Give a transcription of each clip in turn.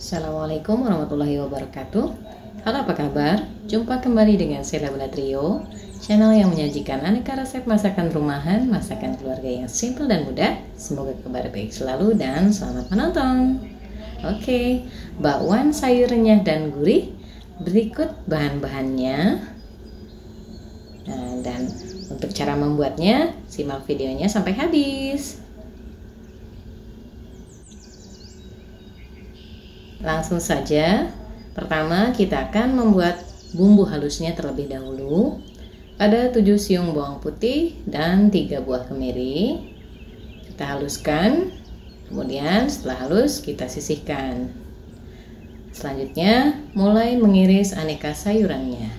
Assalamualaikum warahmatullahi wabarakatuh. Halo, apa kabar? Jumpa kembali dengan Sheila Bunda Trio, channel yang menyajikan aneka resep masakan rumahan, masakan keluarga yang simple dan mudah. Semoga kabar baik selalu dan selamat menonton. Oke, bakwan sayur renyah dan gurih. Berikut bahan-bahannya. Dan untuk cara membuatnya, simak videonya sampai habis. Langsung saja. Pertama kita akan membuat bumbu halusnya terlebih dahulu. Ada 7 siung bawang putih dan 3 buah kemiri. Kita haluskan. Kemudian setelah halus kita sisihkan. Selanjutnya mulai mengiris aneka sayurannya.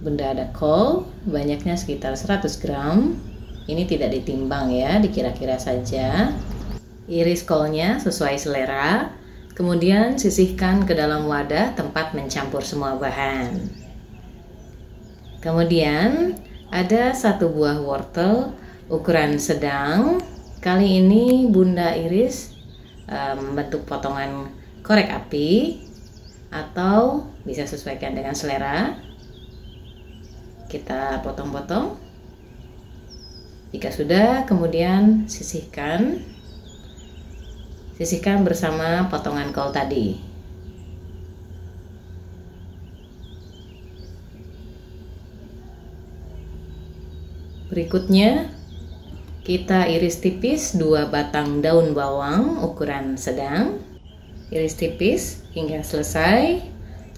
Bunda ada kol, banyaknya sekitar 100 gram. Ini tidak ditimbang ya, dikira-kira saja. Iris kolnya sesuai selera. Kemudian sisihkan ke dalam wadah tempat mencampur semua bahan. Kemudian ada 1 buah wortel ukuran sedang. Kali ini Bunda iris membentuk potongan korek api atau bisa sesuaikan dengan selera. Kita potong-potong. Jika sudah, kemudian sisihkan bersama potongan kol tadi. Berikutnya kita iris tipis 2 batang daun bawang ukuran sedang. Iris tipis hingga selesai.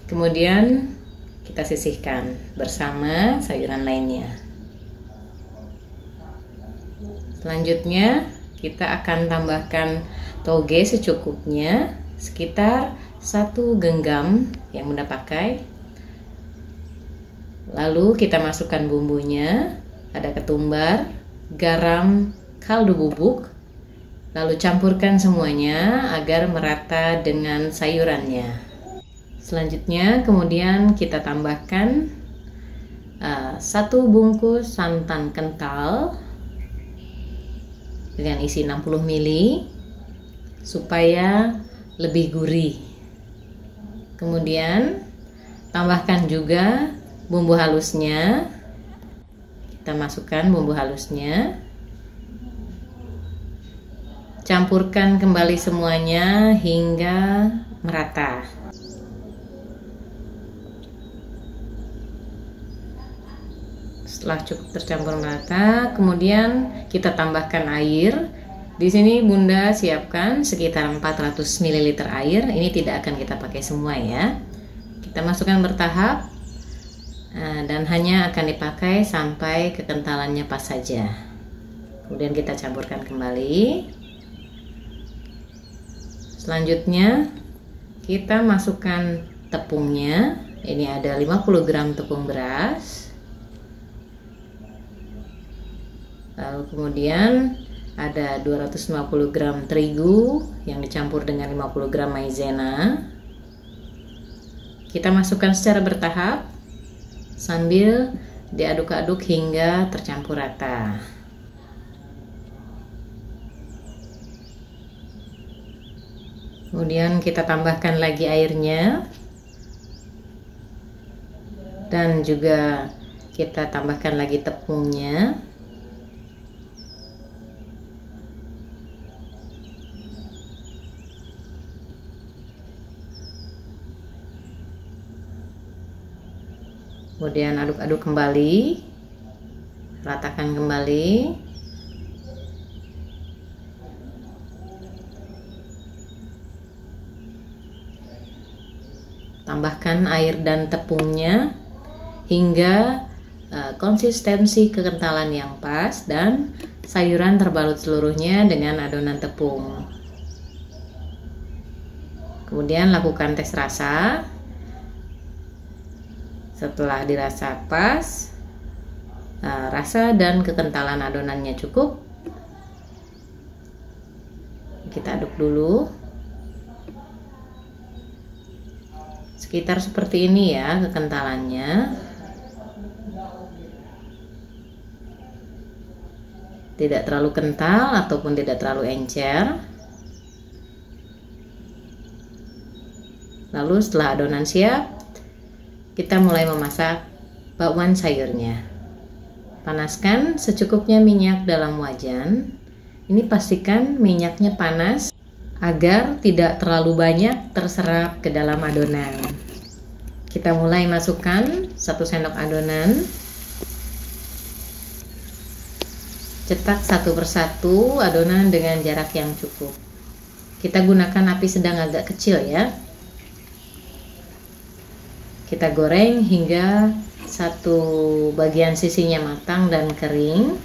Kemudian kita sisihkan bersama sayuran lainnya. Selanjutnya kita akan tambahkan toge secukupnya, sekitar 1 genggam yang Bunda pakai. Lalu kita masukkan bumbunya, ada ketumbar, garam, kaldu bubuk. Lalu campurkan semuanya agar merata dengan sayurannya. Selanjutnya kemudian kita tambahkan 1 bungkus santan kental dengan isi 60 ml supaya lebih gurih. Kemudian tambahkan juga bumbu halusnya. Kita masukkan bumbu halusnya. Campurkan kembali semuanya hingga merata. Setelah cukup tercampur merata, kemudian kita tambahkan air. Di sini Bunda siapkan sekitar 400 ml air. Ini tidak akan kita pakai semua ya. Kita masukkan bertahap dan hanya akan dipakai sampai kekentalannya pas saja. Kemudian kita campurkan kembali. Selanjutnya kita masukkan tepungnya. Ini ada 50 gram tepung beras. Lalu kemudian ada 250 gram terigu yang dicampur dengan 50 gram maizena. Kita masukkan secara bertahap sambil diaduk-aduk hingga tercampur rata. Kemudian kita tambahkan lagi airnya. Dan juga kita tambahkan lagi tepungnya. Kemudian aduk-aduk kembali, ratakan kembali. Tambahkan air dan tepungnya hingga konsistensi kekentalan yang pas dan sayuran terbalut seluruhnya dengan adonan tepung. Kemudian lakukan tes rasa. Setelah dirasa pas, rasa dan kekentalan adonannya cukup, kita aduk dulu. Sekitar seperti ini ya kekentalannya. Tidak terlalu kental ataupun tidak terlalu encer. Lalu setelah adonan siap, kita mulai memasak bakwan sayurnya. Panaskan secukupnya minyak dalam wajan. Ini pastikan minyaknya panas agar tidak terlalu banyak terserap ke dalam adonan. Kita mulai masukkan 1 sendok adonan. Cetak satu persatu adonan dengan jarak yang cukup. Kita gunakan api sedang agak kecil ya. Kita goreng hingga satu bagian sisinya matang dan kering.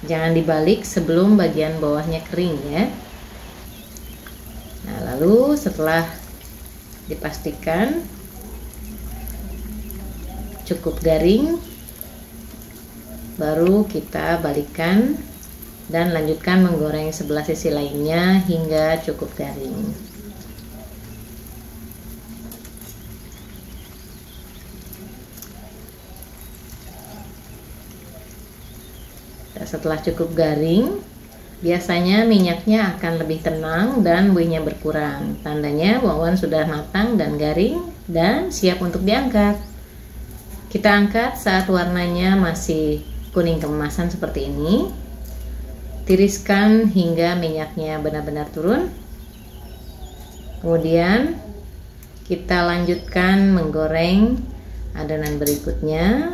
Jangan dibalik sebelum bagian bawahnya kering ya. Nah, lalu setelah dipastikan cukup garing, baru kita balikkan dan lanjutkan menggoreng sebelah sisi lainnya hingga cukup garing. Setelah cukup garing, biasanya minyaknya akan lebih tenang dan buihnya berkurang. Tandanya bakwan sudah matang dan garing dan siap untuk diangkat. Kita angkat saat warnanya masih kuning keemasan seperti ini. Tiriskan hingga minyaknya benar-benar turun. Kemudian kita lanjutkan menggoreng adonan berikutnya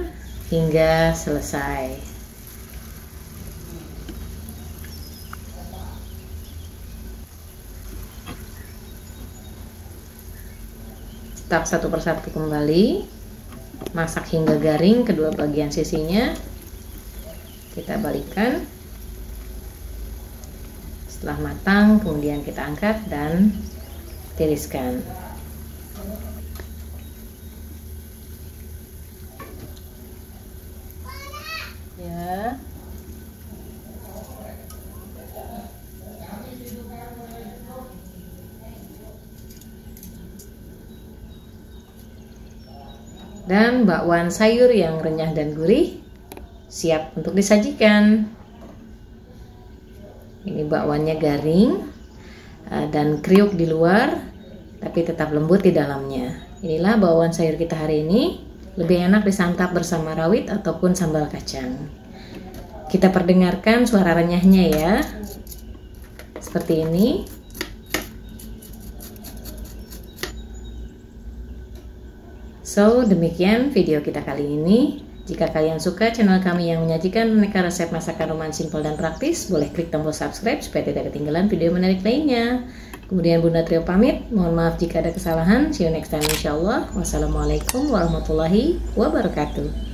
hingga selesai. Cetak satu persatu kembali, masak hingga garing kedua bagian sisinya. Kita balikkan. Setelah matang, kemudian kita angkat dan tiriskan. Ya. Dan bakwan sayur yang renyah dan gurih siap untuk disajikan. Ini bakwannya garing dan kriuk di luar, tapi tetap lembut di dalamnya. Inilah bakwan sayur kita hari ini. Lebih enak disantap bersama rawit ataupun sambal kacang. Kita perdengarkan suara renyahnya ya. Seperti ini. So, demikian video kita kali ini. Jika kalian suka channel kami yang menyajikan aneka resep masakan rumahan simpel dan praktis, boleh klik tombol subscribe supaya tidak ketinggalan video menarik lainnya. Kemudian Bunda Trio pamit, mohon maaf jika ada kesalahan. See you next time insyaallah. Wassalamualaikum warahmatullahi wabarakatuh.